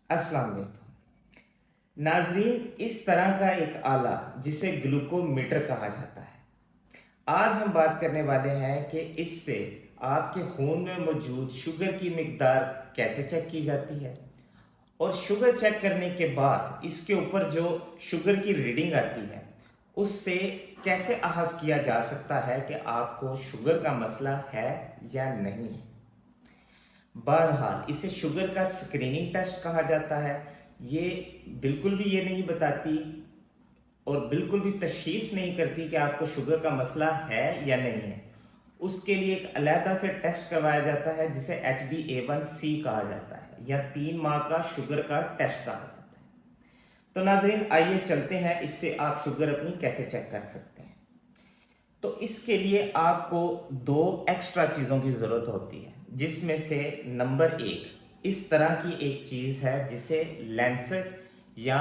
अस्सलाम वालेकुम नाजरीन। इस तरह का एक आला जिसे ग्लूकोमीटर कहा जाता है, आज हम बात करने वाले हैं कि इससे आपके खून में मौजूद शुगर की मिकदार कैसे चेक की जाती है, और शुगर चेक करने के बाद इसके ऊपर जो शुगर की रीडिंग आती है उससे कैसे अहस किया जा सकता है कि आपको शुगर का मसला है या नहीं है। बहरहाल इसे शुगर का स्क्रीनिंग टेस्ट कहा जाता है। ये बिल्कुल भी ये नहीं बताती और बिल्कुल भी तशखीस नहीं करती कि आपको शुगर का मसला है या नहीं है। उसके लिए एक अलहदा से टेस्ट करवाया जाता है जिसे HbA1c कहा जाता है, या 3 माह का शुगर का टेस्ट कहा जाता है। तो नाजरीन आइए चलते हैं, इससे आप शुगर अपनी कैसे चेक कर सकते हैं। तो इसके लिए आपको 2 एक्स्ट्रा चीज़ों की ज़रूरत होती है, जिसमें से नंबर 1 इस तरह की एक चीज़ है जिसे लैंसेट या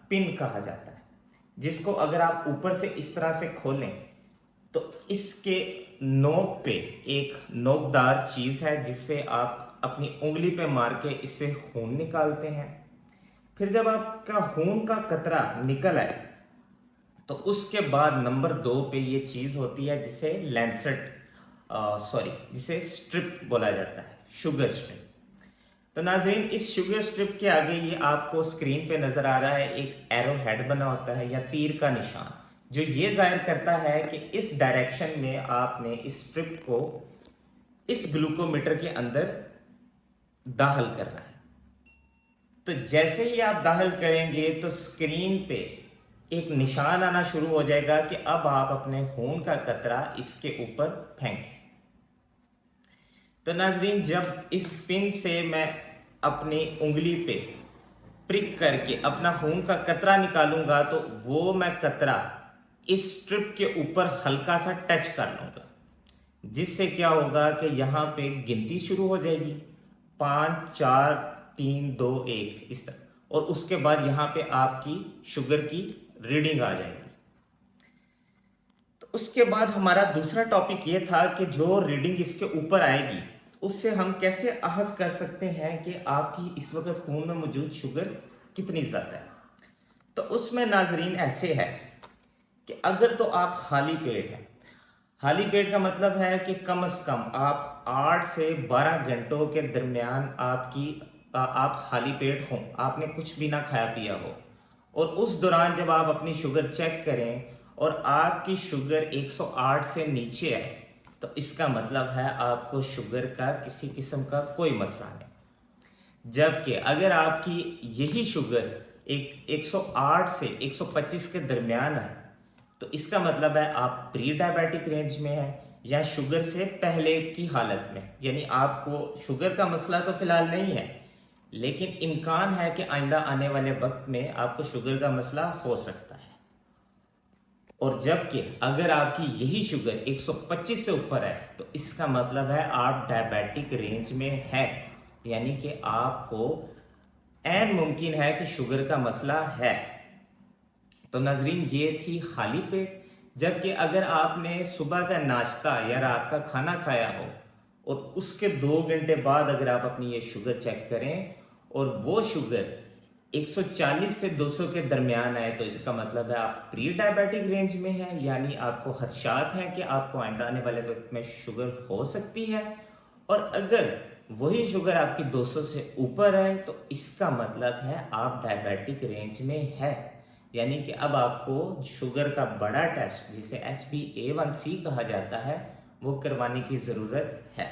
पिन कहा जाता है, जिसको अगर आप ऊपर से इस तरह से खोलें तो इसके नोक पे एक नोकदार चीज़ है जिससे आप अपनी उंगली पे मार के इससे खून निकालते हैं। फिर जब आपका खून का कतरा निकल आए तो उसके बाद नंबर 2 पे ये चीज़ होती है जिसे लैंसेट जिसे स्ट्रिप बोला जाता है, शुगर स्ट्रिप। तो नाज़रीन इस शुगर स्ट्रिप के आगे ये आपको स्क्रीन पे नज़र आ रहा है, एक एरो हेड बना होता है या तीर का निशान, जो ये जाहिर करता है कि इस डायरेक्शन में आपने इस स्ट्रिप को इस ग्लूकोमीटर के अंदर दाखिल करना है। तो जैसे ही आप दाखिल करेंगे तो स्क्रीन पे एक निशान आना शुरू हो जाएगा कि अब आप अपने खून का कतरा इसके ऊपर फेंकें। तो नाजरीन जब इस पिन से मैं अपनी उंगली पे प्रिक करके अपना खून का कतरा निकालूंगा तो वो मैं कतरा इस स्ट्रिप के ऊपर हल्का सा टच कर लूंगा, जिससे क्या होगा कि यहाँ पे गिनती शुरू हो जाएगी, 5 4 3 2 1 इस तरह, और उसके बाद यहाँ पे आपकी शुगर की रीडिंग आ जाएगी। तो उसके बाद हमारा दूसरा टॉपिक ये था कि जो रीडिंग इसके ऊपर आएगी उससे हम कैसे अहस कर सकते हैं कि आपकी इस वक्त खून में मौजूद शुगर कितनी ज़्यादा है। तो उसमें नाजरीन ऐसे है कि अगर तो आप खाली पेट हैं, खाली पेट का मतलब है कि कम से कम आप 8 से 12 घंटों के दरमियान आप खाली पेट हों, आपने कुछ भी ना खाया पिया हो, और उस दौरान जब आप अपनी शुगर चेक करें और आपकी शुगर 108 से नीचे आए तो इसका मतलब है आपको शुगर का किसी किस्म का कोई मसला नहीं। जबकि अगर आपकी यही शुगर 108 से 125 के दरमियान है तो इसका मतलब है आप प्री डायबिटिक रेंज में है या शुगर से पहले की हालत में, यानी आपको शुगर का मसला तो फिलहाल नहीं है, लेकिन इम्कान है कि आइंदा आने वाले वक्त में आपको शुगर का मसला हो सकता है। और जबकि अगर आपकी यही शुगर 125 से ऊपर है तो इसका मतलब है आप डायबिटिक रेंज में है, यानी कि आपको ऐन मुमकिन है कि शुगर का मसला है। तो नाजरीन ये थी खाली पेट। जबकि अगर आपने सुबह का नाश्ता या रात का खाना खाया हो और उसके 2 घंटे बाद अगर आप अपनी ये शुगर चेक करें और वो शुगर 140 से 200 के दरमियान आए तो इसका मतलब है आप प्री डायबिटिक रेंज में हैं, यानी आपको खदशात हैं कि आपको आइंदा आने वाले वक्त में शुगर हो सकती है। और अगर वही शुगर आपकी 200 से ऊपर है तो इसका मतलब है आप डायबिटिक रेंज में है, यानी कि अब आपको शुगर का बड़ा टेस्ट जिसे HbA1c कहा जाता है वो करवाने की ज़रूरत है।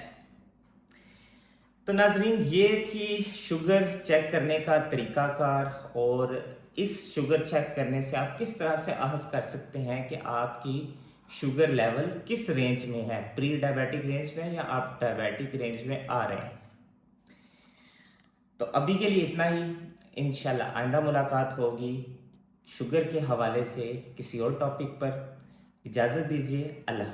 तो नाजरीन ये थी शुगर चेक करने का तरीकाकार, और इस शुगर चेक करने से आप किस तरह से अहस कर सकते हैं कि आपकी शुगर लेवल किस रेंज में है, प्री डायबिटिक रेंज में या आप डायबिटिक रेंज में आ रहे हैं। तो अभी के लिए इतना ही, इंशाल्लाह आइंदा मुलाकात होगी शुगर के हवाले से किसी और टॉपिक पर। इजाज़त दीजिए, अल्लाह।